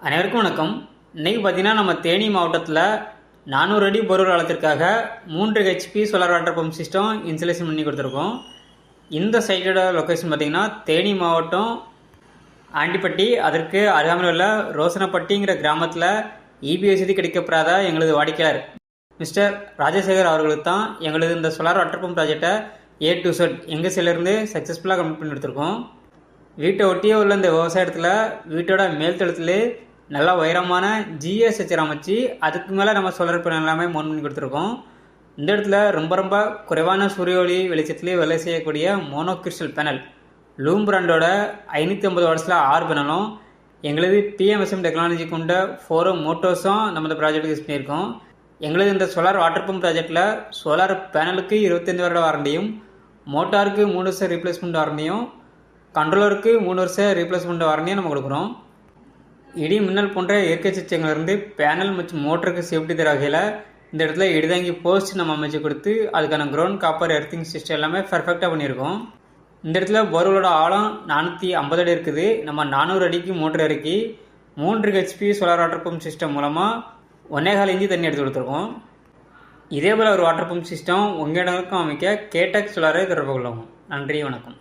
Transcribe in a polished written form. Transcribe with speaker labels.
Speaker 1: அனைவருக்கும் வணக்கம். இன்றைக்கி பார்த்தீங்கன்னா நம்ம தேனி மாவட்டத்தில் 400 அடி போர்வெல் ஆழத்திற்காக 3 HP solar water pump system installation பண்ணி கொடுத்துருக்கோம். இந்த சைட்டோட லொக்கேஷன் பார்த்திங்கன்னா தேனி மாவட்டம் ஆண்டிப்பட்டி, அதற்கு அருகாமையில் உள்ள ரோசனப்பட்டிங்கிற கிராமத்தில் இபி வசதி கிடைக்கப்படாத எங்களது வாடிக்கையாளர் மிஸ்டர் ராஜசேகர் அவர்களுக்கு தான் எங்களது இந்த சோலார் வாட்டர் பம்ப் ப்ராஜெக்டை A to Z எங்கள் சைட்லேருந்து சக்ஸஸ்ஃபுல்லாக கம்ப்ளீட் பண்ணி எடுத்திருக்கோம். வீட்டை ஒட்டியே உள்ள இந்த விவசாயத்தில் வீட்டோட மேல்தளத்திலே நல்லா உயரமான ஜிஎஸ் ஸ்ட்ரக்சர் அமைச்சு அதுக்கு மேலே நம்ம சோலார் பேனல் எல்லாமே மவுண்ட் பண்ணி கொடுத்துருக்கோம். இந்த இடத்துல ரொம்ப குறைவான சூரிய ஒளி வெளிச்சத்துலேயே வேலை செய்யக்கூடிய மோனோ கிறிஸ்டல் பேனல் லூம் பிராண்டோட 550 வாட்ஸில் 6 பேனலும் எங்களது PMSM டெக்னாலஜி கொண்ட 4 மோட்டோஸும் நம்ம இந்த ப்ராஜெக்ட்டுக்கு யூஸ் பண்ணியிருக்கோம். எங்களது இந்த சோலார் வாட்டர் பம்ப் ப்ராஜெக்டில் சோலார் பேனலுக்கு 25 வருட வாரண்டியும், மோட்டாருக்கு 3 வருஷம் ரீப்ளேஸ்மெண்ட் வாரண்டியும், கண்ட்ரோலருக்கு 3 வருஷம் ரீப்ளேஸ்மெண்ட் வாரண்டியும் நம்ம கொடுக்குறோம். இடி மின்னல் போன்ற இயற்கை சிச்சங்களிலிருந்து பேனல் மற்றும் மோட்டருக்கு சேஃப்டி தர வகையில் இந்த இடத்துல இடிதாங்கி போஸ்ட் நம்ம அமைச்சு கொடுத்து அதுக்கான கிரவுண்ட் காப்பர் எர்த்திங் சிஸ்டம் எல்லாமே பர்ஃபெக்டாக பண்ணியிருக்கோம். இந்த இடத்துல போர்வெலோட ஆழம் 450 அடி இருக்குது. நம்ம 400 அடிக்கு மோட்டர் இறக்கி 3 HP solar water pump system மூலமாக 1.25 இன்ச்சு தண்ணி எடுத்து கொடுத்துருக்கோம். இதே போல் ஒரு வாட்டர் பம்ப் சிஸ்டம் உங்கள் இடங்களுக்கும் அமைக்க கேடெக் சோலாரை தொடர்பு கொள்ளவும். நன்றி, வணக்கம்.